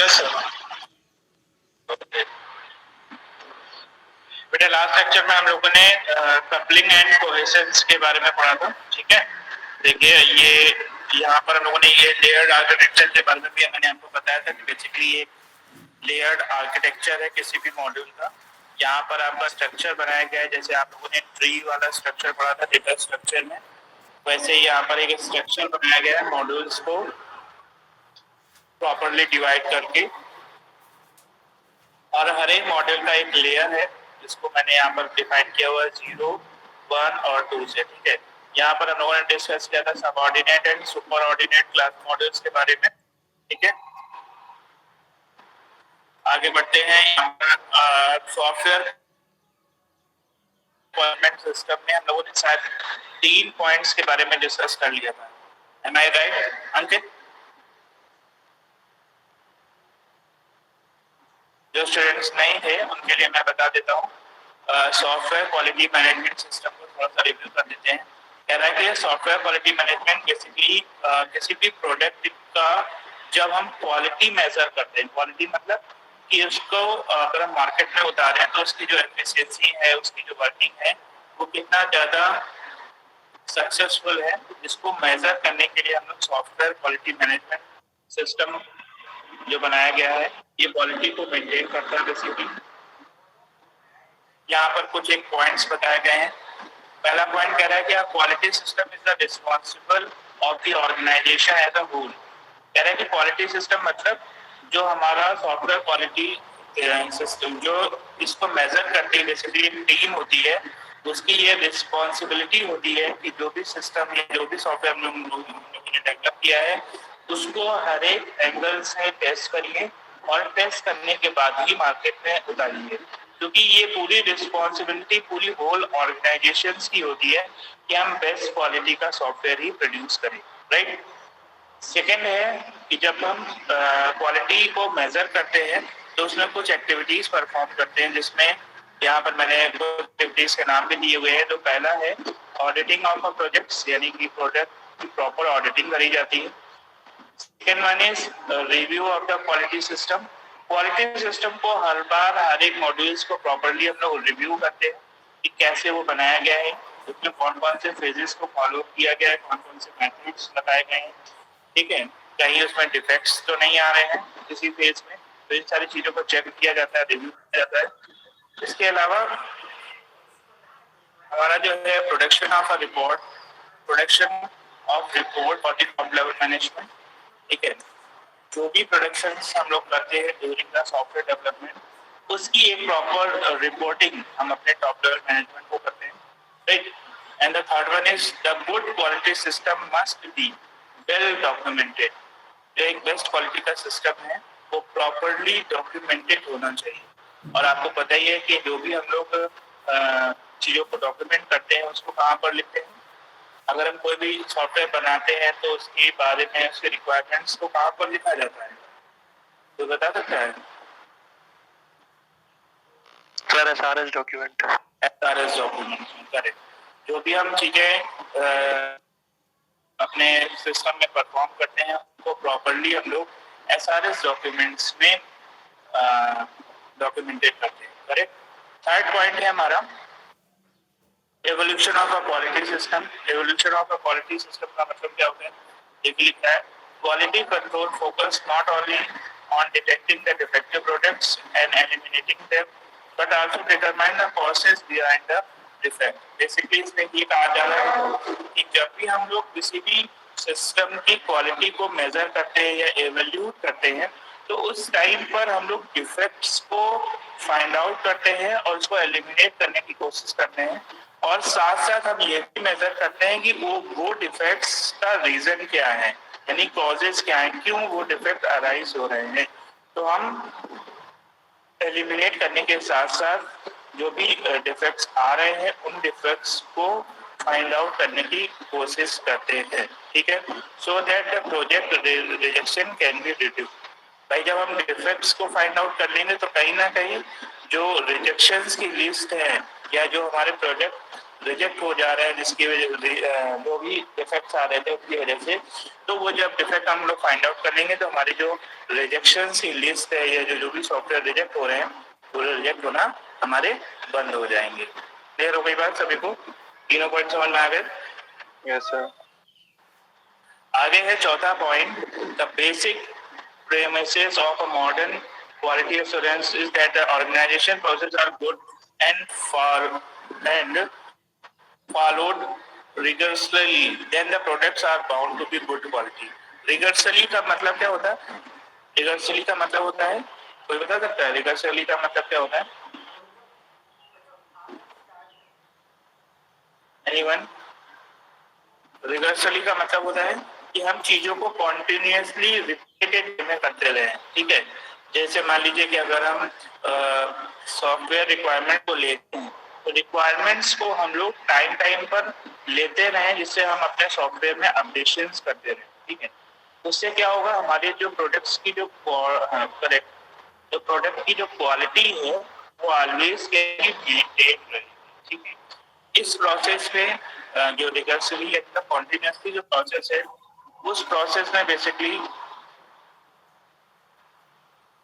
Yes बेटा, last lecture में हम लोगों ने कपलिंग एंड कोहेरेंस के बारे में पढ़ा था। ठीक है, देखिए ये यहाँ पर हम लोगों ने ये लेयर्ड आर्किटेक्चर के बारे में भी मैंने आपको बताया था कि बेसिकली ये लेयर्ड आर्किटेक्चर है किसी भी मॉड्यूल का। यहाँ पर आपका स्ट्रक्चर बनाया गया है, जैसे आप लोगों ने ट्री वाला स्ट्रक्चर पढ़ा था डेटा स्ट्रक्चर में, वैसे यहाँ पर एक स्ट्रक्चर बनाया गया है मॉड्यूल्स को प्रॉपरली डिवाइड करके, और हर एक मॉड्यूल का एक लेयर है जिसको मैंने यहाँ पर डिफाइन किया हुआ है 0, 1 और 2 से। ठीक है, यहाँ पर हम लोगों ने डिस्कस किया था सबऑर्डिनेट एंड सुपरऑर्डिनेट क्लास मॉड्यूल्स के बारे में। ठीक है, आगे बढ़ते हैं। यहाँ पर सॉफ्टवेयर डेवलपमेंट सिस्टम में हम लोगों ने शायद 3 पॉइंट्स के बारे में डिस्कस कर लिया था। एम आई राइट अंकित? जो स्टूडेंट्स नहीं थे उनके लिए मैं बता देता हूँ, सॉफ्टवेयर क्वालिटी मैनेजमेंट सिस्टम को थोड़ा सा रिव्यू कर देते हैं। कह रहा है कि सॉफ्टवेयर क्वालिटी मैनेजमेंट बेसिकली किसी भी प्रोडक्ट का जब हम क्वालिटी मेजर करते हैं, क्वालिटी मतलब कि उसको अगर हम मार्केट में उतारे हैं तो उसकी जो एफिशिएंसी है, उसकी जो वर्किंग है, वो कितना ज़्यादा सक्सेसफुल है, जिसको मेजर करने के लिए हम लोग सॉफ्टवेयर क्वालिटी मैनेजमेंट सिस्टम जो बनाया गया है ये क्वालिटी को मेंटेन करता है। बेसिकली यहाँ पर कुछ एक पॉइंट्स बताए गए हैं। पहला पॉइंट कह रहा है कि quality system is the responsible of the organisation as a whole. कह रहा है कि क्वालिटी सिस्टम मतलब जो हमारा सॉफ्टवेयर क्वालिटी सिस्टम जो इसको मेजर करती है, बेसिकली टीम होती है, उसकी ये रिस्पॉन्सिबिलिटी होती है कि जो भी सिस्टम या जो भी सॉफ्टवेयर हम लोगों ने डेवलप किया है उसको हर एक एंगल से टेस्ट करिए और टेस्ट करने के बाद ही मार्केट में उतारिए, क्योंकि ये पूरी रिस्पॉन्सिबिलिटी पूरी होल ऑर्गेनाइजेशंस की होती है कि हम बेस्ट क्वालिटी का सॉफ्टवेयर ही प्रोड्यूस करें। राइट। सेकेंड है कि जब हम क्वालिटी को मेजर करते हैं तो उसमें कुछ एक्टिविटीज परफॉर्म करते हैं, जिसमें यहाँ पर मैंने एक्टिविटीज के नाम भी दिए हुए हैं। तो पहला है ऑडिटिंग ऑफ अ प्रोजेक्ट्स, यानी कि प्रोडक्ट की प्रॉपर ऑडिटिंग करी जाती है। Second one is review of the quality system. Quality system को हर बार हर एक मॉड्यूल्स को प्रॉपर्ली हम लोग रिव्यू करते हैं कि कैसे वो बनाया गया है, उसमें कौन कौन से फेजेस को फॉलो किया गया है, कौन कौन से मेथड्स लगाए गए हैं। ठीक है, कहीं उसमें डिफेक्ट्स तो नहीं आ रहे हैं किसी फेज में, तो इन सारी चीजों को चेक किया जाता है, रिव्यू किया जाता है। इसके अलावा हमारा जो है production of a report, production of report for the top level management. ठीक है, जो भी प्रोडक्शन हम लोग करते हैं ड्यूरिंग द सॉफ्टवेयर डेवलपमेंट उसकी एक प्रॉपर रिपोर्टिंग हम अपने टॉप लेवल मैनेजमेंट को करते हैं। Right. And the third one is the good quality system must be well documented. जो एक बेस्ट क्वालिटी का सिस्टम है वो प्रॉपरली डॉक्यूमेंटेड होना चाहिए। और आपको पता ही है कि जो भी हम लोग चीज़ों को डॉक्यूमेंट करते हैं उसको कहाँ पर लिखते हैं। अगर हम कोई भी सॉफ्टवेयर बनाते हैं तो उसके बारे में उसके रिक्वायरमेंट्स को कहाँ पर लिखा जाता है, तो बता सकता है? Sir SRS document. SRS document, correct. जो भी हम चीज़ें अपने सिस्टम में परफॉर्म करते हैं उसको प्रॉपरली हम लोग एसआरएस डॉक्यूमेंट्स में डॉक्यूमेंटेड करते हैं। करेक्ट। थर्ड पॉइंट है हमारा evolution of a quality system. Evolution of a quality system का मतलब क्या होता है? ये भी लिखा है quality control focus not only on detecting the defective products and eliminating them but also determine the causes behind the defect. Basically इसमें ये कहा जा रहा है कि जब भी हम लोग किसी भी सिस्टम की क्वालिटी को मेजर करते हैं या एवेल्यूट करते हैं तो उस टाइम पर हम लोग डिफेक्ट्स को फाइंड आउट करते हैं और उसको एलिमिनेट करने की कोशिश करते हैं, और साथ साथ हम ये भी मेजर करते हैं कि वो डिफेक्ट्स का रीजन क्या है, यानी कॉजेज क्या है, क्यों वो डिफेक्ट अराइज हो रहे हैं। तो हम एलिमिनेट करने के साथ साथ जो भी डिफेक्ट्स आ रहे हैं उन डिफेक्ट्स को फाइंड आउट करने की कोशिश करते हैं। ठीक है, so that the project rejection can be reduce. भाई जब हम डिफेक्ट्स को फाइंड आउट कर लेंगे तो कहीं ना कहीं जो रिजेक्शंस की लिस्ट है या जो हमारे प्रोजेक्ट रिजेक्ट हो जा रहे हैं, जिसकी वजह जो भी डिफेक्ट्स आ रहे थे उसकी वजह से, तो वो जब डिफेक्ट हम लोग फाइंड आउट कर लेंगे तो हमारी जो रिजेक्शन की लिस्ट है या जो भी सॉफ्टवेयर रिजेक्ट हो रहे हैं वो रिजेक्ट होना हमारे बंद हो जाएंगे। क्लियर हो गई बात सभी को? तीनों पॉइंट समझ में आ गए? Yes sir. आगे है चौथा point, the basic premises of a modern quality assurance is that the organization processes are good and followed rigorously, then the products are bound to be good quality. Rigorously का मतलब क्या होता है? Rigorously का मतलब होता है, कोई बता सकता है rigorously का मतलब क्या होता है? Anyone? Rigorously का मतलब होता है कि हम चीजों को कॉन्टिन्यूसली रिपीटेड में करते रहे, ठीक है। जैसे मान लीजिए कि अगर हम सॉफ्टवेयर रिक्वायरमेंट को लेते हैं तो रिक्वायरमेंट्स को हम लोग टाइम टाइम पर लेते रहें, जिससे हम अपने सॉफ्टवेयर में अपडेशंस करते रहें, ठीक है। उससे क्या होगा, हमारे जो प्रोडक्ट्स की जो प्रोडक्ट की जो क्वालिटी है वो ऑलवेज मेंटेन रहेगी, ठीक है। इस प्रोसेस में जो रिकर्सिवली एकदम कॉन्टिन्यूसली जो प्रोसेस है, उस प्रोसेस में बेसिकली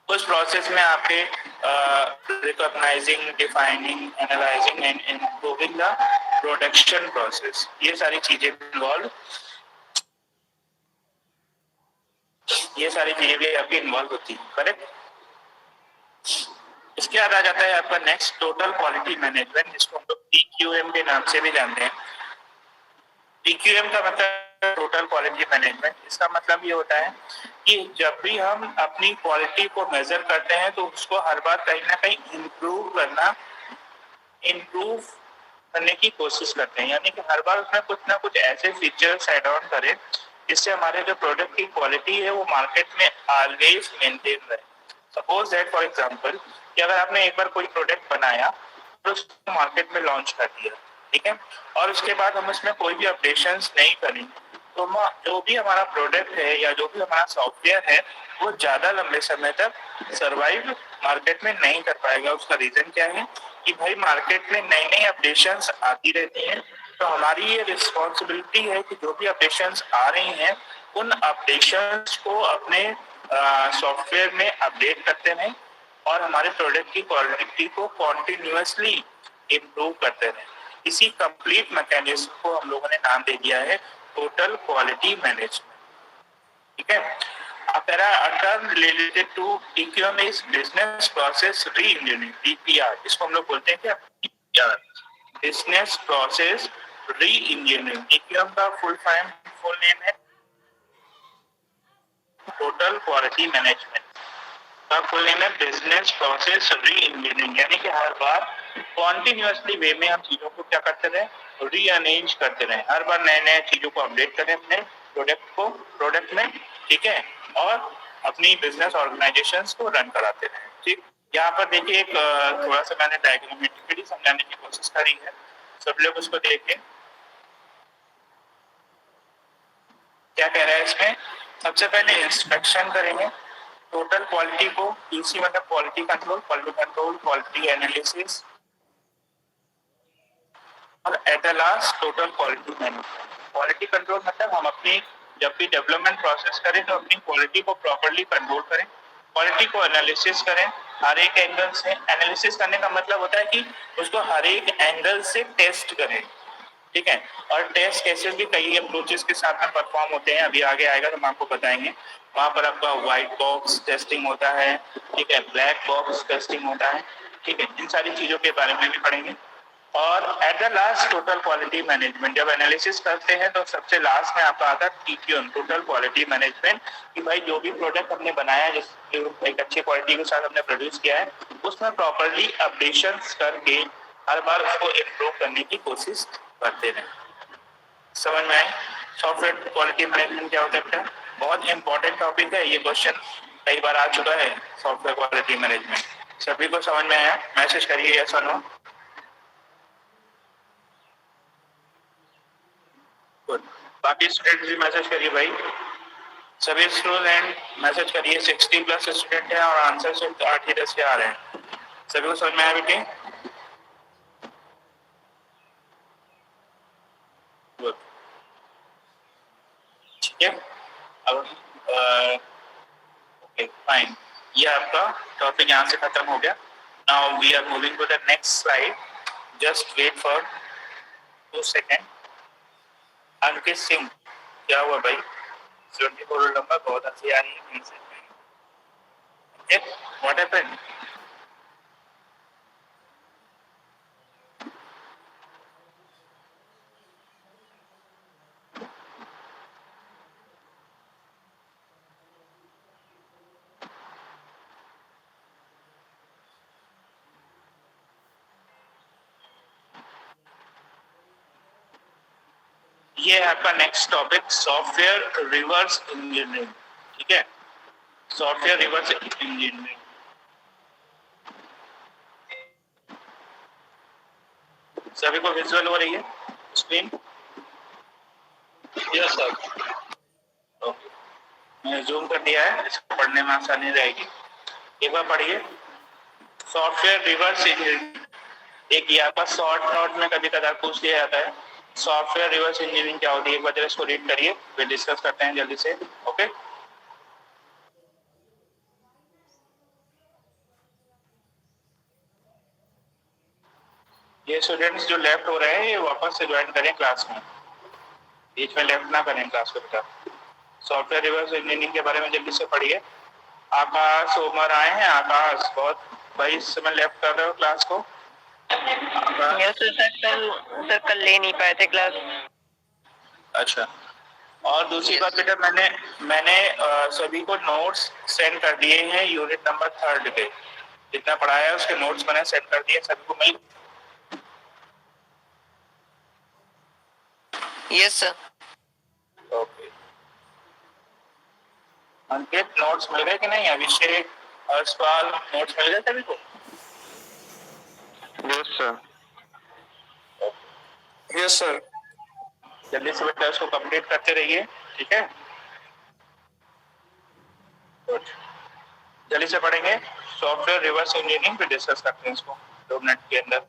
उस प्रोसेस में आपके recognising, defining, analysing and improving the production process, ये सारी चीजें इन्वॉल्व भी आपकी इन्वॉल्व होती है, करेक्ट। इसके बाद आ जाता है आपका नेक्स्ट टोटल क्वालिटी मैनेजमेंट, जिसको हम लोग TQM के नाम से भी जानते हैं। TQM का मतलब टोटल क्वालिटी मैनेजमेंट। इसका मतलब ये होता है कि जब भी हम अपनी क्वालिटी को मेजर करते हैं तो उसको हर बार कहीं ना कहीं इम्प्रूव करने की कोशिश करते हैं, यानी कि हर बार उसमें कुछ ना कुछ ऐसे फीचर्स ऐड ऑन करें जिससे हमारे जो प्रोडक्ट की क्वालिटी है वो मार्केट में ऑलवेज मेंटेन रहे। सपोज दैट फॉर एग्जांपल कि अगर आपने एक बार कोई प्रोडक्ट बनाया और उसको मार्केट में लॉन्च कर दिया, ठीक है, और उसके बाद हम उसमें कोई भी अपडेशंस नहीं करेंगे तो जो भी हमारा प्रोडक्ट है या जो भी हमारा सॉफ्टवेयर है वो ज्यादा लंबे समय तक सरवाइव मार्केट में नहीं कर पाएगा। उसका रीजन क्या है कि भाई मार्केट में नई नई अपडेशंस आती रहती हैं, तो हमारी ये रिस्पॉन्सिबिलिटी है कि जो भी अपडेशंस आ रही हैं उन अपडेशंस को अपने सॉफ्टवेयर में अपडेट करते रहें और हमारे प्रोडक्ट की क्वालिटी को कॉन्टिन्यूसली इम्प्रूव करते रहें। इसी कंप्लीट मैकेनिज्म को हम लोगों ने नाम दे दिया है टोटल क्वालिटी मैनेजमेंट, ठीक है। A term related to TQM is business process re-engineering, BPR। इसको हम लोग बोलते हैं क्या? BPR, business process re-engineering। TQM का फुल नेम है टोटल क्वालिटी मैनेजमेंट। का फुल नेम है बिजनेस प्रोसेस री-इंजीनियरिंग, यानी कि हर बार कॉन्टिन्यूसली वे में हम चीजों को क्या करते रहे, रीअरेंज करते रहे, हर बार नए नए चीजों को अपडेट करें अपने प्रोडक्ट में, ठीक है, और अपनी बिजनेस ऑर्गेनाइजेशंस को रन कराते रहे, ठीक। यहाँ पर देखिए एक थोड़ा सा मैंने डायग्रामेटिकली समझाने की कोशिश करी है, सब लोग उसको देखें क्या कह रहा है इसमें। सबसे पहले इंस्पेक्शन करेंगे टोटल क्वालिटी को, QC मतलब क्वालिटी कंट्रोल, क्वालिटी एनालिसिस, और at the last total quality management. Quality control मतलब हम अपनी जब भी डेवलपमेंट प्रोसेस करें तो अपनी क्वालिटी को प्रॉपर्ली कंट्रोल करें, क्वालिटी को एनालिसिस करें हर एक एंगल से। एनालिसिस करने का मतलब होता है कि उसको हर एक एंगल से टेस्ट करें, ठीक है। और टेस्ट केसेस भी कई अप्रोचेस के साथ में परफॉर्म होते हैं, अभी आगे आएगा तो हम आपको बताएंगे। वहाँ पर आपका व्हाइट बॉक्स टेस्टिंग होता है, ठीक है, ब्लैक बॉक्स टेस्टिंग होता है, ठीक है, इन सारी चीजों के बारे में भी पढ़ेंगे। और at the last total quality management, जब एनालिसिस करते हैं तो सबसे लास्ट में आपका आता है TQM, टोटल क्वालिटी मैनेजमेंट, कि भाई जो भी प्रोडक्ट हमने बनाया है, जिस एक अच्छी क्वालिटी के साथ हमने प्रोड्यूस किया है, उसमें प्रॉपर्ली अपडेशंस करके हर बार उसको इम्प्रूव करने की कोशिश करते रहें। समझ में आए सॉफ्टवेयर क्वालिटी मैनेजमेंट क्या होता है? बहुत इंपॉर्टेंट टॉपिक है, ये क्वेश्चन कई बार आ चुका है। सॉफ्टवेयर क्वालिटी मैनेजमेंट सभी को समझ में आया? मैसेज करिए यस और नो। बाकी स्टूडेंट भी मैसेज करिए भाई, सभी स्टूडेंट मैसेज करिए। 60+ स्टूडेंट है और आंसर सिर्फ 8 ही 10 के आ रहे हैं। सभी को समझ में आया बेटे? ठीक है, अब ओके फाइन, ये आपका टॉपिक यहाँ से खत्म हो गया. Now we are moving to the next slide. Just wait for 2 second. Ankit Singh, क्या हुआ भाई? 74 रोल नंबर बहुत अच्छी आ रही है कहीं से. What happened? ये है आपका next topic, software reverse engineering. ठीक है, सॉफ्टवेयर रिवर्स इंजीनियरिंग. सभी को विजुअल हो रही है स्क्रीन? Yes sir. ओके, मैंने जूम कर दिया है, इसको पढ़ने में आसानी रहेगी. एक बार पढ़िए, सॉफ्टवेयर रिवर्स इंजीनियरिंग. एक ये आपका शॉर्ट नोट में कभी कदार पूछ लिया जाता है, सॉफ्टवेयर रिवर्स इंजीनियरिंग क्या होती है. एक बार इसको रीड करिए, फिर डिस्कस करते हैं जल्दी से. ओके, ये स्टूडेंट्स जो लेफ्ट हो रहे हैं ये वापस से ज्वाइन करें क्लास में, बीच में लेफ्ट ना करें क्लास को बेटा. सॉफ्टवेयर रिवर्स इंजीनियरिंग के बारे में जल्दी से पढ़िए. आकाश उमर आए हैं. आकाश, बहुत भाई इस समय लेफ्ट कर रहे हो क्लास को. सर कल ले नहीं पाए थे क्लास. अच्छा, और दूसरी बात बेटा, मैंने सभी को नोट्स सेंड कर दिए हैं यूनिट नंबर 3 के. जितना पढ़ाया है उसके नोट्स मैंने सेंड कर दिए सभी को. मिल? Yes sir. Okay. Ankit, notes मिल गए कि नहीं? अभिषेक, हर्षपाल, नोट्स मिल गए सभी को? Yes sir. Yes sir. जल्दी से बेटा उसको कंप्लीट करते रहिए. ठीक है, गुड. जल्दी से पढ़ेंगे सॉफ्टवेयर रिवर्स इंजीनियरिंग, पे डिस्कस करते हैं इसको 2 मिनट के अंदर.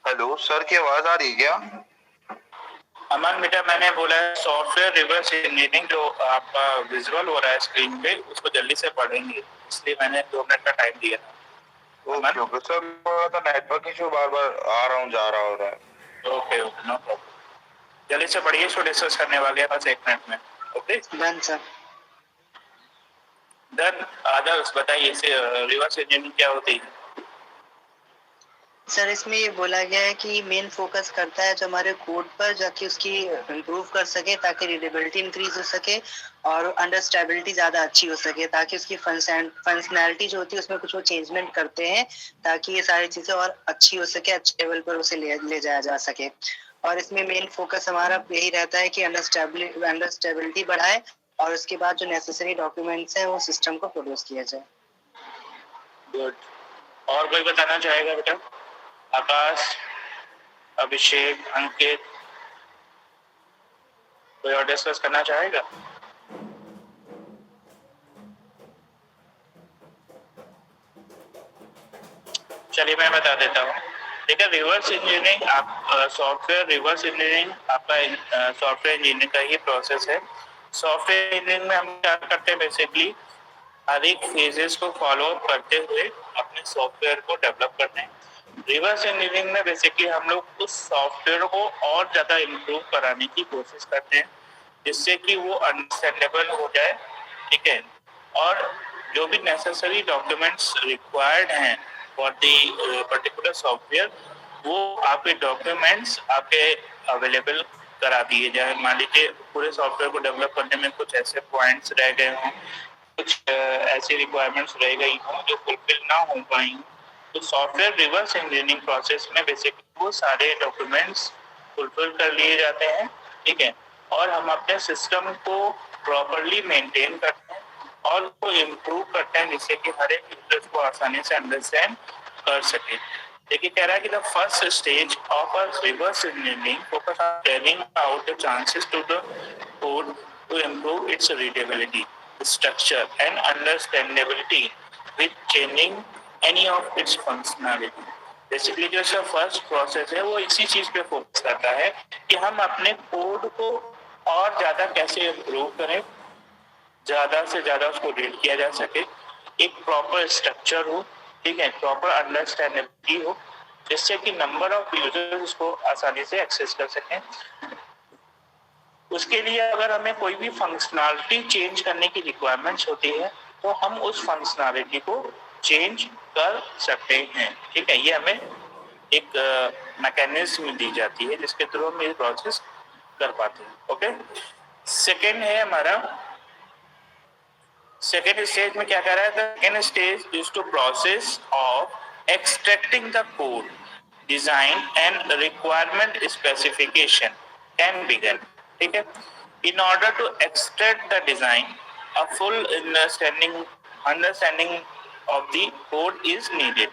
हेलो सर, की आवाज आ रही है क्या? अमन बेटा, मैंने बोला है सॉफ्टवेयर रिवर्स इंजीनियरिंग जो आपका विजुअल हो रहा है स्क्रीन पे, उसको जल्दी से पढ़ेंगे, इसलिए मैंने 2 मिनट का टाइम दिया था. ओके ओके सर, तो नेटवर्क इशू बार बार आ रहा हूँ जा रहा हो रहा है. Okay okay, no problem. जल्दी से पढ़िए, इसको डिस्कस करने वाले हैं बस 1 मिनट में. Okay done sir. देन आदर्श बताइए, रिवर्स इंजीनियरिंग क्या होती है? सर इसमें ये बोला गया है कि मेन फोकस करता है जो हमारे कोड पर, जाके उसकी इम्प्रूव कर सके ताकि रीडेबिलिटी इंक्रीज हो सके और अंडरस्टैबिलिटी ज़्यादा अच्छी हो सके, ताकि उसकी फंक्शनैलिटी जो होती है उसमें कुछ वो चेंजमेंट करते हैं ताकि ये सारी चीज़ें और अच्छी हो सके, अच्छे लेवल पर उसे ले जाया जा सके. और इसमें मेन फोकस हमारा यही रहता है कि अंडरस्टैबिलिटी बढ़ाए और उसके बाद जो नेसेसरी डॉक्यूमेंट्स हैं वो सिस्टम को प्रोड्यूस किया जाए. गुड. और कोई बताना चाहेगा बेटा? आकाश, अभिषेक, अंकित. कोई और डिस्कस करना चाहेगा? चलिए मैं बता देता हूँ। ठीक है, रिवर्स इंजीनियरिंग आप सॉफ्टवेयर रिवर्स इंजीनियरिंग आपका सॉफ्टवेयर इंजीनियरिंग का ही प्रोसेस है। सॉफ्टवेयर इंजीनियरिंग में हम क्या करते हैं, बेसिकली हर एक फेजेस को फॉलो अप करते हुए अपने सॉफ्टवेयर को डेवलप करते हैं। रिवर्स इंजीनियरिंग में बेसिकली हम लोग उस सॉफ्टवेयर को और ज़्यादा इम्प्रूव कराने की कोशिश करते हैं, जिससे कि वो अंडरस्टैंडेबल हो जाए। ठीक है, और जो भी नेसेसरी डॉक्यूमेंट्स रिक्वायर्ड हैं फॉर द पर्टिकुलर सॉफ्टवेयर, वो आपके डॉक्यूमेंट्स आपके अवेलेबल करा दिए जाए। मान लीजिए पूरे सॉफ्टवेयर को डेवलप करने में कुछ ऐसे पॉइंट्स रह गए हों, कुछ ऐसी रिक्वायरमेंट्स रह गई हों जो फुलफिल ना हो पाई, तो सॉफ्टवेयर रिवर्स इंजीनियरिंग प्रोसेस में बेसिकली वो सारे डॉक्यूमेंट्स फुलफिल कर लिए जाते हैं। ठीक है, और हम अपने सिस्टम को प्रॉपरली मेंटेन करते हैं और उसको इम्प्रूव करते हैं, जिससे कि हर एक यूजर्स को आसानी से अंडरस्टैंड कर सके। देखिए कह रहा है कि the first stage of a reverse engineering focus on telling out the chances to the code to improve its readability, structure and understandability with changing any of its functionality। Basically जो इसका first process है वो इसी चीज पे focus करता है कि हम अपने कोड को और ज्यादा कैसे इम्प्रूव करें, ज्यादा से ज्यादा उसको रीड किया जा सके, एक प्रॉपर स्ट्रक्चर हो, ठीक है, प्रॉपर अंडरस्टैंडेबिलिटी हो, जिससे कि नंबर ऑफ यूजर्स उसको आसानी से एक्सेस कर सकें। उसके लिए अगर हमें कोई भी फंक्शनैलिटी चेंज करने की रिक्वायरमेंट्स होती है तो हम उस फंक्शनैलिटी को चेंज कर सकते हैं। ठीक है, ये हमें एक मैकेनिज्म दी जाती है जिसके थ्रू हम ये प्रोसेस कर पाते हैं। ओके, सेकेंड है हमारा, सेकेंड स्टेज में क्या कर रहा है, the second stage is to process of extracting the code design and requirement specification can begin. ठीक है, in order to extract the design a full understanding of the code is needed.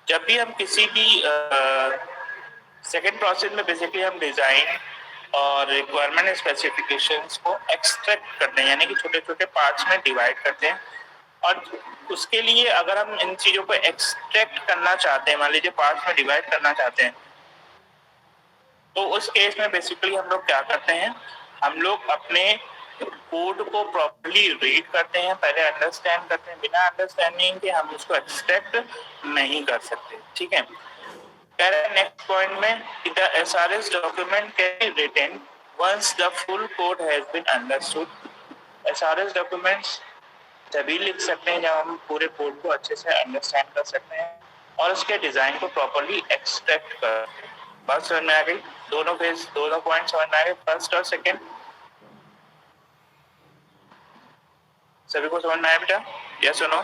जब भी हम किसी भी सेकेंड प्रोसेस में basically हम design और रिक्वायरमेंट स्पेसिफिकेशंस को एक्सट्रैक्ट करते हैं, यानी कि छोटे छोटे पार्ट्स में डिवाइड करते हैं। और उसके लिए अगर हम इन चीजों को एक्सट्रैक्ट करना चाहते हैं, मान लीजिए पार्ट्स में डिवाइड करना चाहते हैं, तो उस केस में बेसिकली हम लोग क्या करते हैं, हम लोग अपने कोड को प्रॉपर्ली रीड करते हैं, पहले अंडरस्टैंड करते हैं। बिना अंडरस्टैंडिंग के हम उसको एक्सट्रैक्ट नहीं कर सकते। ठीक है, नेक्स्ट पॉइंट में the SRS document can be written once the full code has been understood। SRS documents तभी लिख सकते हैं जब हम पूरे कोड को अच्छे से अंडरस्टैंड कर सकते हैं और उसके डिजाइन को प्रॉपर्ली एक्सट्रैक्ट कर। बात समझ में आ गई? दोनों फेज, दोनों पॉइंट समझ में आ गए, फर्स्ट और सेकेंड? सभी को समझ में आया बेटा? यस और नो?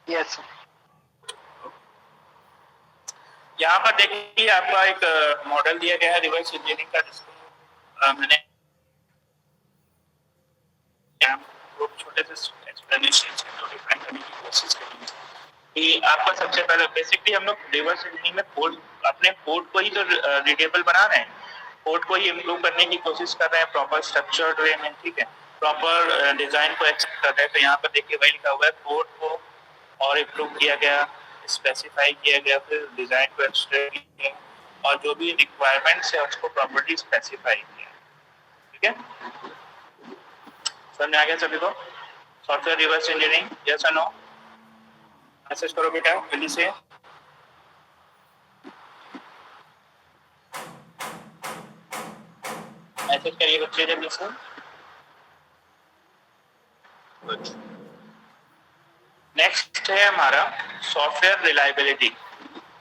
यस। यहाँ पर देखिए आपका एक मॉडल दिया गया है रिवर्स इंजीनियरिंग का, जिसको मैंने छोटे से एक्सप्लेनेशन से डिफाइन करने की कोशिश करी कि आपका सबसे पहले बेसिकली हम लोग रिवर्स इंजीनियरिंग में कोड, अपने कोड को ही तो रीडेबल बना रहे हैं, कोड को ही इम्प्रूव करने की कोशिश कर रहे हैं प्रॉपर स्ट्रक्चर्ड वे में। ठीक है, प्रॉपर डिजाइन को एक्सेप्ट कर रहे हैं। तो यहाँ पर देखिए वही लिखा हुआ है, कोड को और इम्प्रूव किया गया, स्पेसिफाई किया गया, फिर डिजाइन को एक्सट्रैक्ट किया और जो भी रिक्वायरमेंट्स है उसको प्रॉपर्ली स्पेसिफाई किया। ठीक है, समझ में आ गया सभी को? सॉफ्टवेयर रिवर्स इंजीनियरिंग, यस और नो? मैसेज करो बेटा जल्दी से। मैसेज करिए बच्चे जल्दी से। नेक्स्ट है हमारा सॉफ्टवेयर रिलायबिलिटी।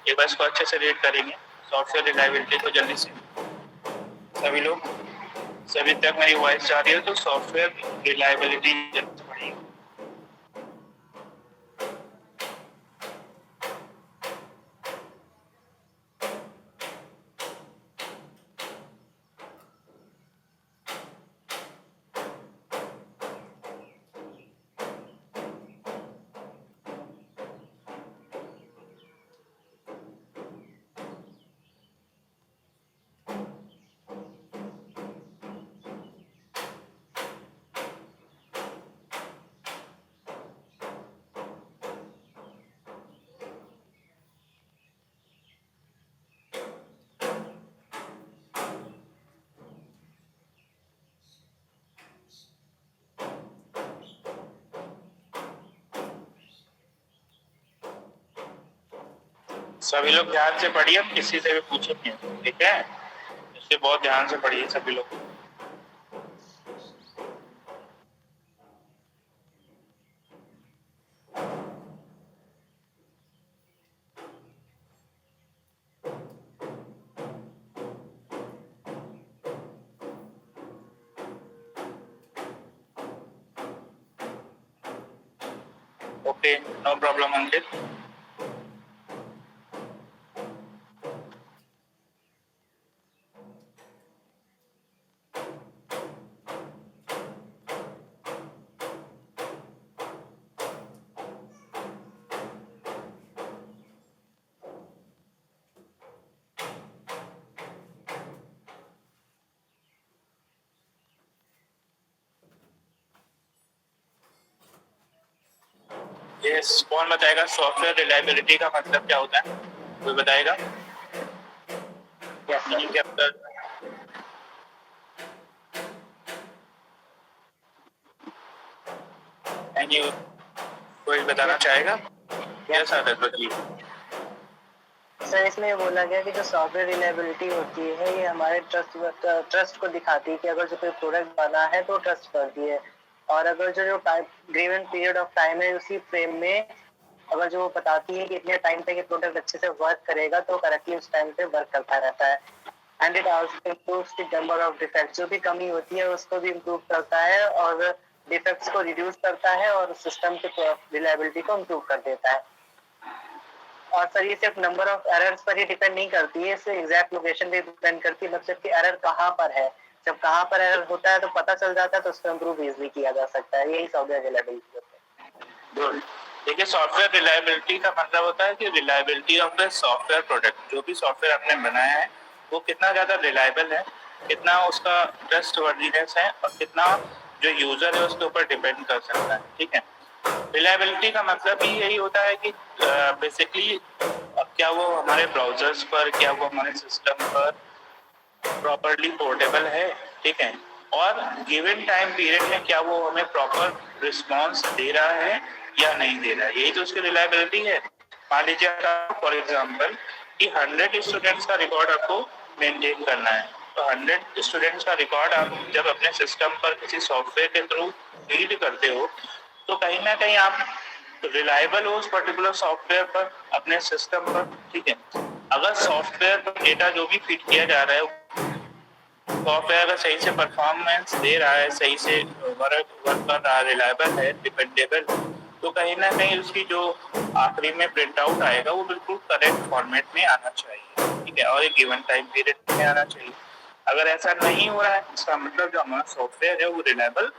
एक बार इसको अच्छे से रीड करेंगे, सॉफ्टवेयर रिलायबिलिटी को जल्दी से सभी लोग, सभी तक मेरी वॉइस जा रही है तो सॉफ्टवेयर रिलायबिलिटी जल्दी पढ़िए। सभी लोग ध्यान से पढ़िए, किसी से भी पूछेंगे, ठीक है? इसलिए बहुत ध्यान से पढ़िए सभी लोग। ओके, नो प्रॉब्लम अंकित। यस, कौन बताएगा सॉफ्टवेयर रिलायबिलिटी का मतलब क्या होता है? कोई बताएगा? कोई बताना चाहेगा? यस आदत बताइए। सर इसमें बोला गया कि जो सॉफ्टवेयर रिलायबिलिटी होती है ये हमारे ट्रस्ट को दिखाती है कि अगर जो कोई प्रोडक्ट बना है तो ट्रस्ट करती है, और अगर जो गिवन पीरियड ऑफ टाइम है उसी फ्रेम में अगर जो वो बताती है कि इतने टाइम तक ये प्रोडक्ट अच्छे से वर्क करेगा तो करेक्टली उस टाइम पे वर्क करता रहता है। And it also improves the number of defects, जो भी कमी होती है उसको भी इम्प्रूव करता है और डिफेक्ट्स को रिड्यूस करता है और सिस्टम के रिलायबिलिटी को इम्प्रूव कर देता है। और सर ये सिर्फ नंबर ऑफ एरर्स पर ही डिपेंड नहीं करती है, इससे एग्जैक्ट लोकेशन पे डिपेंड करती है, मतलब कि एरर कहाँ पर है। जब कहाँ पर एरर होता है तो पता चल जाता है तो उसको इम्प्रूव इजीली किया जा सकता है। यही सॉफ्टवेयर रिलायबिलिटी होता है। गुड। देखिए, सॉफ्टवेयर रिलायबिलिटी का मतलब होता है कि reliability of the software product. जो भी सॉफ्टवेयर आपने बनाया है वो कितना ज़्यादा रिलायबल है, कितना उसका ट्रस्ट वर्दीनेस है और कितना जो यूजर है उसके ऊपर डिपेंड कर सकता है, ठीक है? रिलायबिलिटी का मतलब ही यही होता है कि बेसिकली क्या वो हमारे ब्राउजर्स पर, क्या वो हमारे सिस्टम पर प्रॉपरली पोर्टेबल है, ठीक है? और गिवन टाइम पीरियड में क्या वो हमें प्रॉपर रिस्पॉन्स दे रहा है या नहीं दे रहा है, यही तो उसकी रिलायबिलिटी है। मान लीजिए फॉर एग्जाम्पल कि 100 स्टूडेंट्स का रिकॉर्ड आपको मेंटेन करना है, तो 100 स्टूडेंट्स का रिकॉर्ड आप जब अपने सिस्टम पर किसी सॉफ्टवेयर के थ्रू रीड करते हो तो कहीं ना कहीं आप रिलायबल हो उस पर्टिकुलर सॉफ्टवेयर पर, अपने सिस्टम पर, ठीक है? अगर सॉफ्टवेयर पर डेटा जो भी फीड किया जा रहा है सॉफ्टवेयर अगर सही से परफॉर्मेंस दे रहा है, सही से वर्क कर रहा है, रिलायबल है, डिपेंडेबल, तो कहीं ना कहीं उसकी जो आखिरी में प्रिंट आउट आएगा वो बिल्कुल करेक्ट फॉर्मेट में आना चाहिए, ठीक है? और एक गिवन टाइम पीरियड में आना चाहिए। अगर ऐसा नहीं हो रहा है इसका मतलब जो हमारा सॉफ्टवेयर है वो रिलायबल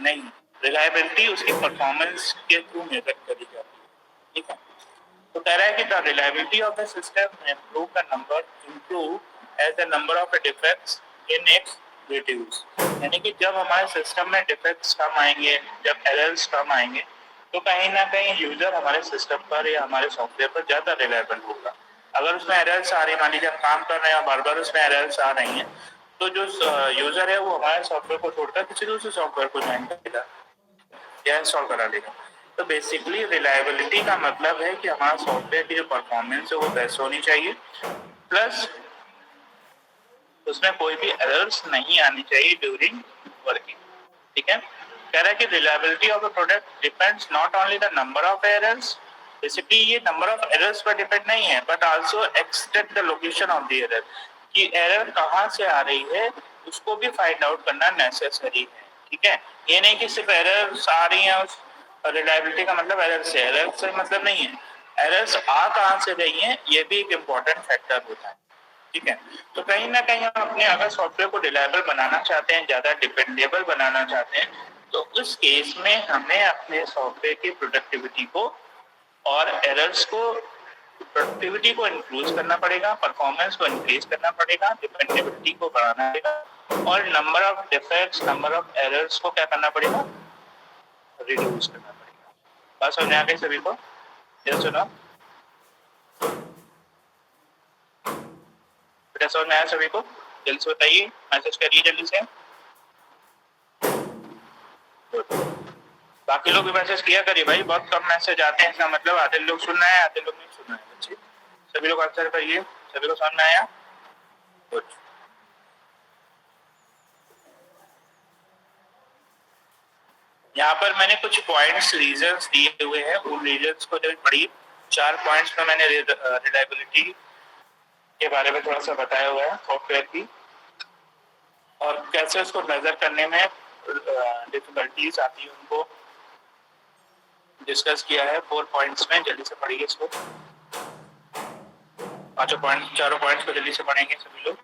नहीं। रिलायबिलिटी उसकी परफॉर्मेंस के थ्रू मेजर करी जाती है, ठीक है? तो कह रहा है कि the reliability of the system improve as the number of defects in its reduce। यानी कि जब हमारे सिस्टम में डिफेक्ट्स कम आएंगे, जब एरर्स कम आएंगे, तो कहीं ना कहीं यूजर हमारे सिस्टम पर या हमारे सॉफ्टवेयर पर ज्यादा रिलायबल होगा। अगर उसमें एरर्स आ रही है, मान लीजिए आप काम कर रहे हैं बार बार उसमें एरर्स आ रही हैं, तो जो यूजर है वो हमारे सॉफ्टवेयर को छोड़कर किसी दूसरे सॉफ्टवेयर को ज्वाइन करेगा या इंस्टॉल करा लेगा। तो बेसिकली रिलायबिलिटी का मतलब है कि हमारा सॉफ्टवेयर की जो परफॉर्मेंस है वो बेस्ट होनी चाहिए, प्लस उसमें कोई भी एरर्स नहीं आनी चाहिए ड्यूरिंग वर्किंग, ठीक है? कह रहा है कि reliability of a product depends not only the number of errors. Basically ये नंबर ऑफ एरर्स पर डिपेंड नहीं है, but also extend the location of the error, कि एरर कहाँ से आ रही है उसको भी फाइंड आउट करना नेसेसरी है, ठीक है? ये नहीं कि सिर्फ एरर्स आ रही हैं, रिलायबिलिटी का मतलब एरर से मतलब नहीं है, एरर्स आ कहाँ से रही हैं ये भी एक इम्पोर्टेंट फैक्टर होता है, ठीक है? तो कहीं ना कहीं हम अपने अगर सॉफ्टवेयर को रिलायबल बनाना चाहते हैं, ज्यादा डिपेंडेबल बनाना चाहते हैं, तो उस केस में हमें अपने सॉफ्टवेयर की प्रोडक्टिविटी को और एरर्स को, प्रोडक्टिविटी को इंक्रीज करना पड़ेगा, परफॉर्मेंस को इंक्रीज करना पड़ेगा, डिपेंडेबिलिटी को बढ़ाना पड़ेगा और number of defects, number of errors को क्या करना पड़ेगा, रिड्यूस करना पड़ेगा। बात समझ आ गई सभी को? ये सुनो बेटा, समझ में आया सभी को? जल्दी से बताइए, मैसेज करिए जल्दी से। बाकी लोग भी मैसेज किया करिए भाई, बहुत कम मैसेज आते हैं, इसका मतलब आधे लोग सुन रहे हैं आधे लोग नहीं सुन रहे हैं। बच्चे सभी लोग आंसर करिए, सभी को समझ में आया? गुड। यहाँ पर मैंने कुछ पॉइंट्स रीजंस दिए हुए हैं, उन रीजंस को जब पढ़िए। 4 पॉइंट्स में मैंने रिलायबिलिटी के बारे में थोड़ा सा बताया हुआ है सॉफ्टवेयर की, और कैसे उसको मेजर करने में डिफिकल्टीज आती है उनको डिस्कस किया है 4 पॉइंट्स में। जल्दी से पढ़िए इसको, चारों पॉइंट्स को जल्दी से पढ़ेंगे सभी लोग।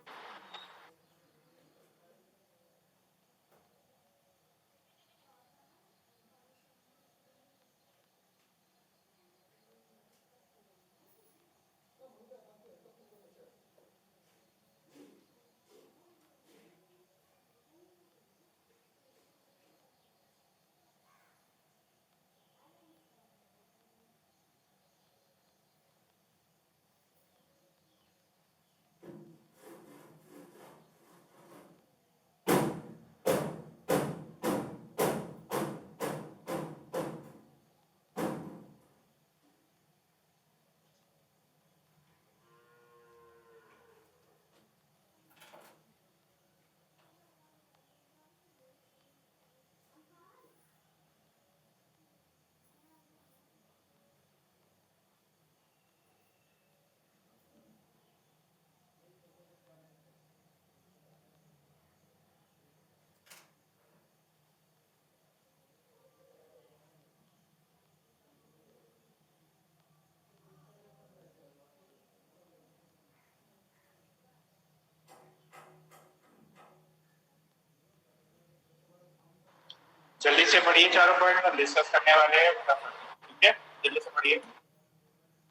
जल्दी से पढ़िए, चारों पॉइंट हम डिस्कस करने वाले हैं, ठीक है? जल्दी से पढ़िए,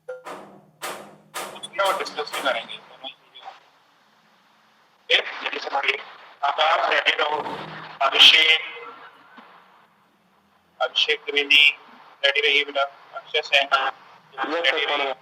कुछ नहीं और डिस्कस भी करेंगे। जल्दी से पढ़िए। आप रेडी रहो। अभिषेक द्विवेदी रेडी रहिए बेटा। अक्षय सैन रेडी रहिए।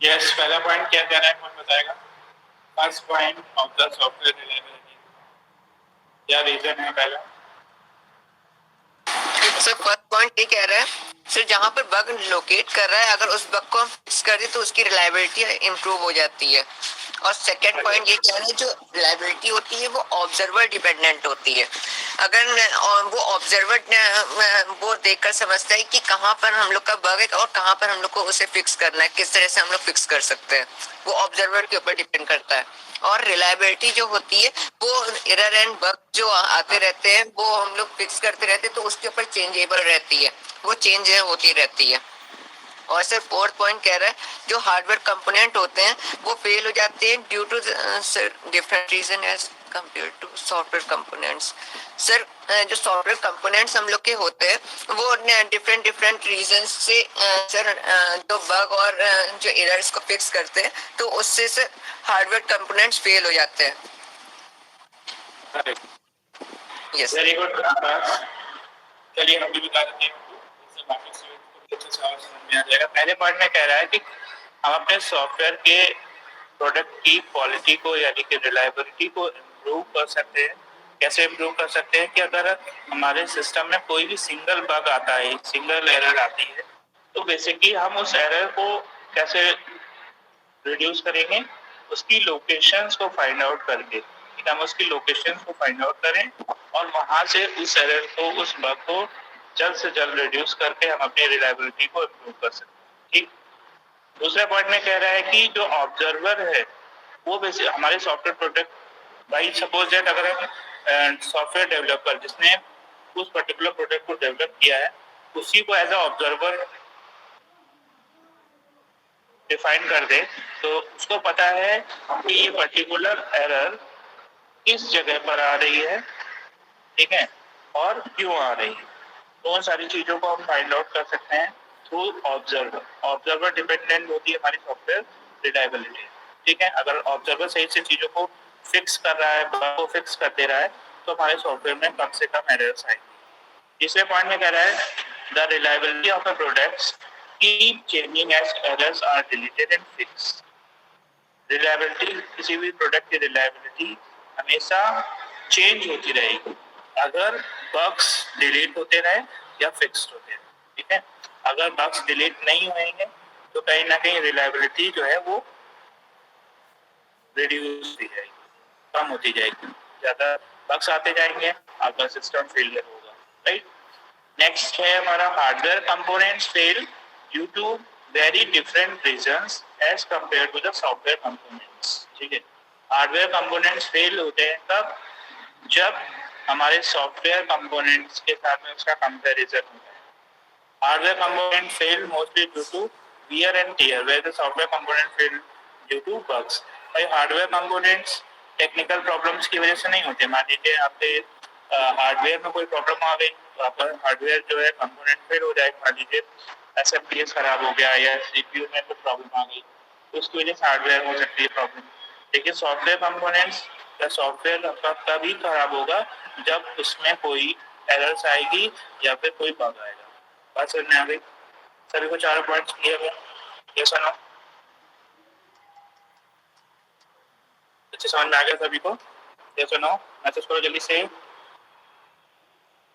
यस, पहला पॉइंट क्या कह रहा है, कौन बताएगा? First point of the software reliability, क्या रीजन है पहला? सर फर्स्ट पॉइंट ये कह रहा है सर, जहाँ पर बग लोकेट कर रहा है, अगर उस बग को हम फिक्स कर दे तो उसकी रिलायबिलिटी इंप्रूव हो जाती है। और सेकंड पॉइंट ये कह रहा है, जो रिलायबिलिटी होती है वो ऑब्जर्वर डिपेंडेंट होती है। अगर वो ऑब्जर्वर वो देखकर समझता है कि कहाँ पर हम लोग का बग है और कहाँ पर हम लोग को उसे फिक्स करना है, किस तरह से हम लोग फिक्स कर सकते हैं, वो ऑब्जर्वर के ऊपर डिपेंड करता है। और रिलायबिलिटी जो होती है वो एरर एंड बग जो आते रहते हैं वो हम लोग फिक्स करते रहते हैं, तो उसके ऊपर चेंजेबल रहती है, वो चेंज होती रहती है। और सर फोर्थ पॉइंट कह रहा है, जो हार्डवेयर कंपोनेंट होते हैं वो फेल हो जाते हैं due to different reason as compare to software components. Sir जो सॉफ्टवेयर कंपोनेंट्स हम लोग के होते हैं वो डिफरेंट रीजन से सर जो बग और जो एरर्स को फिक्स करते हैं, तो उससे सर हार्डवेयर कंपोनेंट्स फेल हो जाते हैं। Yes, very good. चलिए हम भी बता देते हैं, समझ में आ जाएगा। पहले पॉइंट में कह रहा है कि हम अपने सॉफ्टवेयर के प्रोडक्ट की क्वालिटी को यानी कि रिलायबिलिटी को इम्प्रूव कर सकते हैं। कैसे इम्प्रूव कर सकते हैं कि अगर हमारे सिस्टम में कोई भी सिंगल बग आता है, सिंगल एरर आती है, तो बेसिकली हम उस एरर को कैसे रिड्यूस करेंगे, उसकी लोकेशंस को फाइंड आउट करके। कि हम उसकी लोकेशन को फाइंड आउट करें और वहां से उस एरर को, उस बग को जल्द से जल्द रिड्यूस करके हम अपनी रिलायबिलिटी को इम्प्रूव कर सकते हैं। ठीक। दूसरे पॉइंट में कह रहा है कि जो ऑब्जर्वर है वो बेसिक हमारे सॉफ्टवेयर प्रोडक्ट, भाई सपोज दैट अगर हम सॉफ्टवेयर डेवलपर जिसने उस पर्टिकुलर प्रोडक्ट को डेवलप किया है उसी को एज अ ऑब्जर्वर डिफाइन कर दे तो उसको पता है कि ये पर्टिकुलर एरर किस जगह पर आ रही है, ठीक है, और क्यों आ रही है। तो उन सारी चीजों को हम फाइंड आउट कर सकते हैं थ्रू ऑब्जर्वर। ऑब्जर्वर डिपेंडेंट होती है हमारी सॉफ्टवेयर रिलायबिलिटी। ठीक है, अगर ऑब्जर्वर सही से चीजों को फिक्स कर रहा है, बग को फिक्स कर दे रहा है तो हमारे सॉफ्टवेयर में कम से कम एरर्स आएंगे। तीसरे पॉइंट में कह रहा है the reliability of a products keep changing as errors are deleted and fixed. Reliability, किसी भी प्रोडक्ट की रिलायबिलिटी हमेशा चेंज होती रहेगी अगर बग्स डिलीट होते रहे या फिक्स्ड होते रहे। ठीक है, अगर बग्स डिलीट नहीं होंगे तो कहीं ना कहीं रिलायबिलिटी जो है वो रिड्यूस होती जाएगी, कम होती जाएगी, ज्यादा बग्स आते जाएंगे, आपका सिस्टम फेलियर होगा। राइट। नेक्स्ट है हमारा hardware components fail due to very different reasons as compare to the software components. ठीक है, हार्डवेयर कंपोनेंट्स फेल होते हैं तब जब हमारे सॉफ्टवेयर कंपोनेंट्स के साथ में उसका कंपैरिजन होता है। Hardware component fail mostly due to wear and tear where the software component fail due to bugs। भाई हार्डवेयर कंपोनेंट्स टेक्निकल प्रॉब्लम्स की वजह से नहीं होते। मान लीजिए आपके हार्डवेयर में कोई प्रॉब्लम आ गई तो आपका हार्डवेयर जो है कंपोनेंट फेल हो जाएगा। मान लीजिए एसएमपीएस खराब हो गया या सीपीयू में कोई प्रॉब्लम आ गई तो उसकी वजह से हार्डवेयर हो सकती है प्रॉब्लम। लेकिन सॉफ्टवेयर कंपोनेंट्स या सॉफ्टवेयर आपका तभी खराब होगा जब उसमें कोई एरर्स आएगी या फिर कोई बग आएगा। बात समझ में आ गई? सभी को चारों पॉइंट्स क्लियर है? यस और नो? अच्छे समझ में आ गया सभी को? यस और नो? मैसेज करो जल्दी से।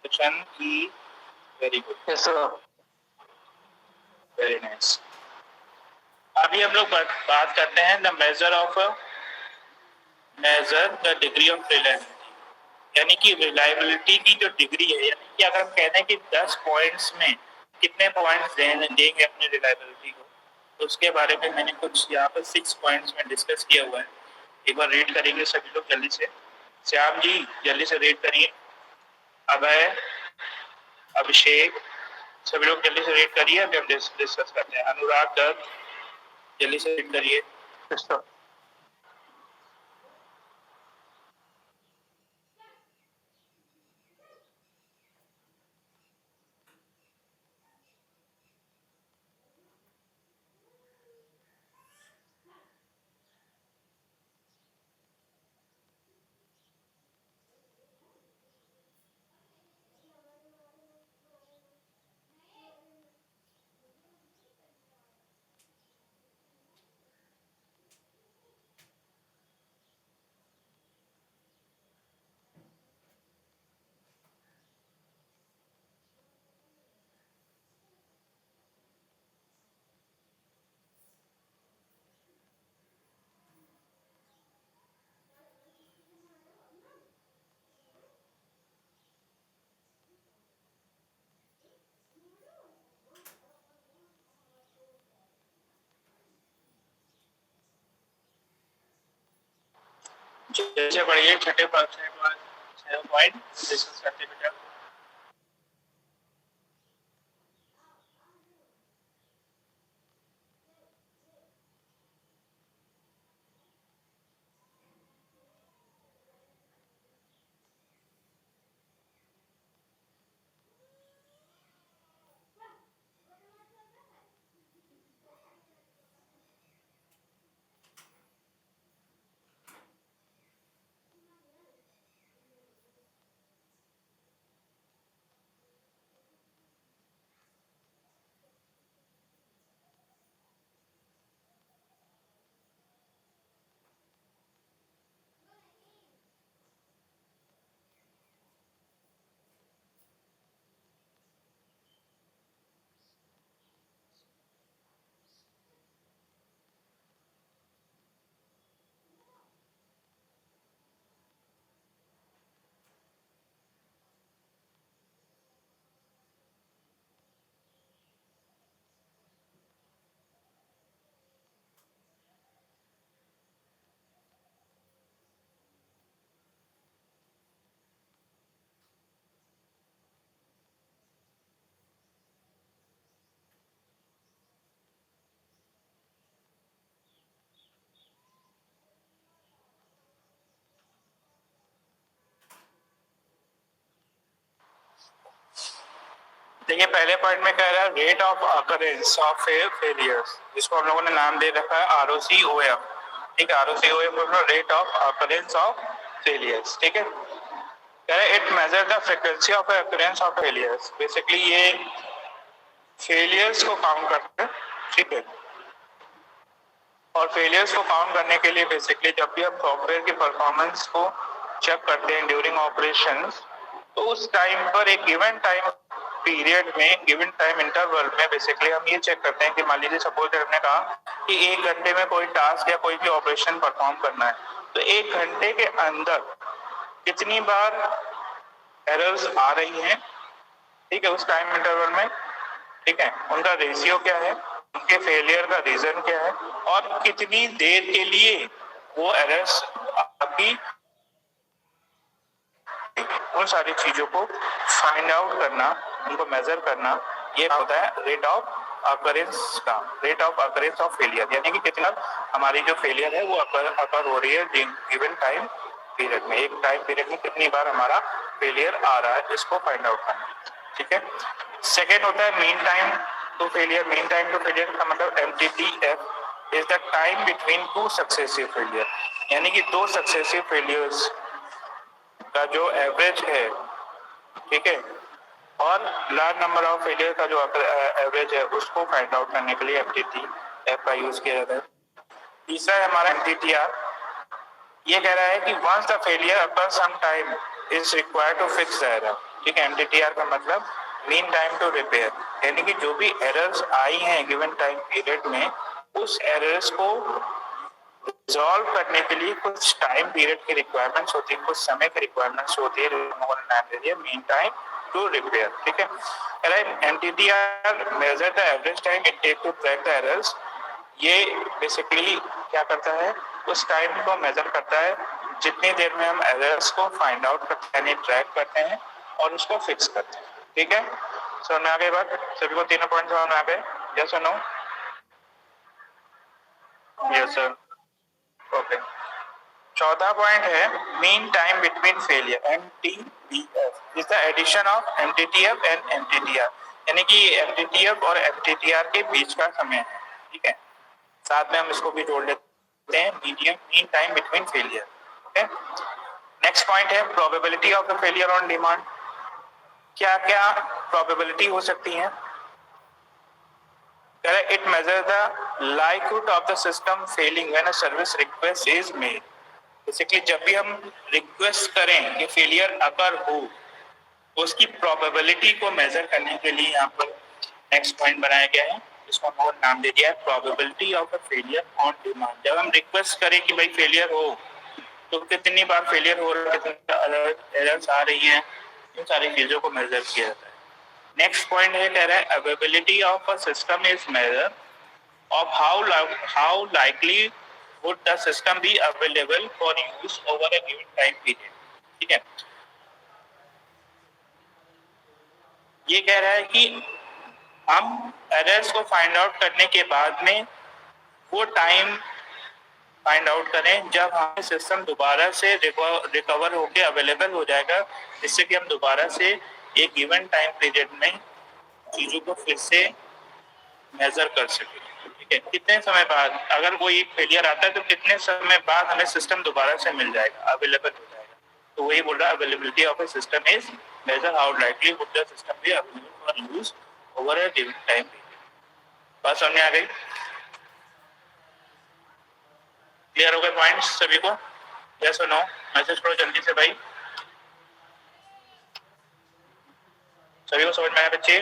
सेक्शन की very good. Yes sir. Very nice. अभी हम लोग बात करते हैं the measure the degree of reliability, यानी कि रिलायबिलिटी की जो डिग्री है, यानी कि अगर हम कहते हैं कि 10 पॉइंट्स में कितने पॉइंट्स देंगे अपनी रिलायबिलिटी को, तो उसके बारे में मैंने कुछ यहाँ पर 6 पॉइंट्स में डिस्कस किया हुआ है। एक बार रीड करेंगे सभी लोग जल्दी से। श्याम जी जल्दी से रीड करिए, अभय, अभिषेक, सभी लोग जल्दी से रीड करिए, अभी हम डिस्कस करते हैं। अनुराग दत्त जल्दी से रीड करिए। Yes sir. जैसे बढ़िए छठे पॉइंट डिस्कस करते बेटा। देखिए पहले पॉइंट में कह रहा है rate of occurrence of failures, जिसको हम लोगों ने नाम दे रखा है ROCOF, ठीक है। ROCOF rate of occurrence of failures, ठीक है। कह रहा है it measure the frequency of occurrence of failures, basically ये फेलियर्स को काउंट करते हैं, ठीक है। और फेलियर्स को काउंट करने के लिए बेसिकली जब भी हम सॉफ्टवेयर की परफॉर्मेंस को चेक करते हैं ड्यूरिंग ऑपरेशंस, तो उस टाइम पर एक गिवन टाइम पीरियड में, गिवन टाइम इंटरवल में बेसिकली हम ये चेक करते हैं कि मान लीजिए सपोज हमने कहा कि 1 घंटे में कोई टास्क या कोई भी ऑपरेशन परफॉर्म करना है, तो 1 घंटे के अंदर कितनी बार एरर्स आ रही हैं, ठीक है, उस टाइम इंटरवल में, ठीक है। उनका रेशियो क्या है, उनके फेलियर का रीजन क्या है, और कितनी देर के लिए वो एरर्स आपकी, उन सारी चीजों को फाइंड आउट करना, उनको मेजर करना, ये होता है रेट ऑफ अकरेंस का, rate of occurrence of failure, यानी कि कितना हमारी जो फेलियर है वो अकर हो रही है गिवन टाइम पीरियड में, एक टाइम पीरियड में कितनी बार हमारा फेलियर आ रहा है, इसको फाइंड आउट करना, ठीक है। सेकेंड होता है mean time to failure. Mean time to failure का मतलब MTTF is the time between 2 successive failure, यानी कि 2 सक्सेसिव फेलियर्स का जो एवरेज है, ठीक है, और लार्ज नंबर ऑफ फेलियर का जो एवरेज है उसको फाइंड आउट करने के लिए MTTF का यूज किया जाता है। तीसरा है हमारा MTTR, ये कह रहा है कि once the failure occur some time is required to fix the error, ठीक है। MTTR का मतलब मीन टाइम टू रिपेयर, यानी कि जो भी एरर्स आई हैं गिवन टाइम पीरियड में, उस एरर्स को रिजॉल्व करने के लिए कुछ टाइम पीरियड की रिक्वायरमेंट्स होती है, कुछ समय की रिक्वायरमेंट्स होती है, मीन टाइम टू रिपेयर, ठीक है। MTTR measure the average time it take to track the errors, ये बेसिकली क्या करता है, उस टाइम को मेजर करता है जितनी देर में हम एरर्स को फाइंड आउट करते हैं, ट्रैक करते हैं और उसको फिक्स करते हैं, ठीक है। समझ में आ गई बात, सभी को तीनों पॉइंट समझ में आ गए, यस और नो? Yes sir. ओके। चौथा पॉइंट है mean time between failure, MTBF is the addition of MTTF and MTTR, यानी कि MTTF और MTTR के बीच का समय है, ठीक है। साथ में हम इसको भी जोड़ लेते हैं, mean time between failure, okay. Next point है probability of the failure on demand. क्या क्या प्रोबेबिलिटी हो सकती है? It measure the likelihood of the system failing when a service request is made. Basically जब भी हम रिक्वेस्ट करें कि फेलियर अकर हो, तो उसकी प्रोबेबिलिटी को मेजर करने के लिए यहाँ पर नेक्स्ट पॉइंट बनाया गया है, इसको हम नाम दे दिया है probability of a failure on demand. जब हम रिक्वेस्ट करें कि भाई फेलियर हो, तो कितनी बार फेलियर हो रहा है, कितनी एरर्स आ रही हैं, इन सारी चीजों को मेजर किया जाता है। नेक्स्ट पॉइंट है कह रहा है availability of a system is measure of how likely would the system be available for use over a given time period, ठीक है। ये कह रहा है कि हम एरर्स को फाइंड आउट करने के बाद में वो टाइम फाइंड आउट करें जब हमें सिस्टम दोबारा से रिकवर होके अवेलेबल हो जाएगा, जिससे कि हम दोबारा से एक गिवन टाइम पीरियड में चीजों को फिर से मेजर कर सकें, ठीक है। कितने समय बाद अगर कोई एक फेलियर आता है तो कितने समय बाद हमें सिस्टम दोबारा से मिल जाएगा, अवेलेबल हो जाएगा। तो वही बोल रहा है availability of A system is major how likely would the system be available for use over a given time period. बात समझ आ गई? क्लियर हो गए पॉइंट्स सभी को? यस और नो? मैसेज करो जल्दी से भाई, सभी को समझ में आया बच्चे?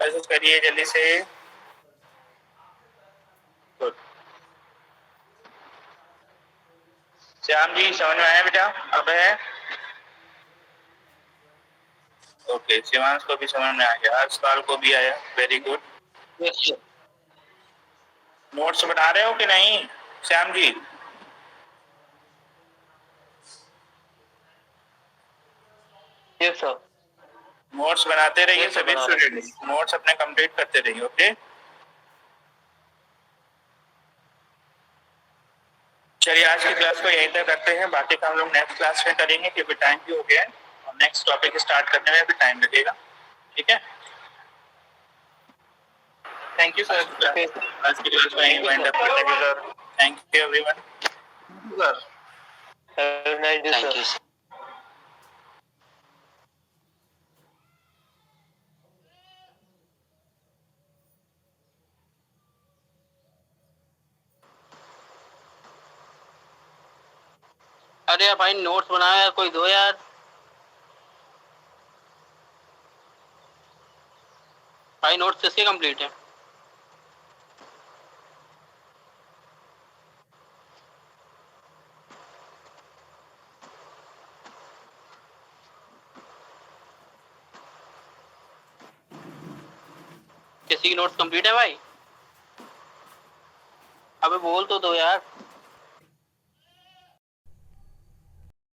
मैसेज करिए जल्दी से। श्याम जी समझ में आया बेटा? अब है ओके। शिवांश को भी समझ में आ गया, हर्षपाल को भी आया, वेरी गुड। नोट्स बना रहे हो कि नहीं Shyam ji? Yes sir. Notes बनाते रहिए सभी स्टूडेंट्स, नोट्स अपने कंप्लीट करते रहिए, ओके। चलिए आज की क्लास को यहीं तक रखते हैं, बाकी का हम लोग नेक्स्ट क्लास में करेंगे क्योंकि टाइम भी हो गया है और नेक्स्ट टॉपिक स्टार्ट करने में भी टाइम लगेगा, ठीक है। Thank you sir. आज की क्लास में वाइंड अप करते हैं sir. Thank you everyone sir. Have a nice day, thank sir. You. अरे भाई नोट्स बनाओ यार, कोई दो यार। भाई नोट्स किसके कंप्लीट है? किसी की नोट्स कंप्लीट है भाई? अबे बोल तो दो यार।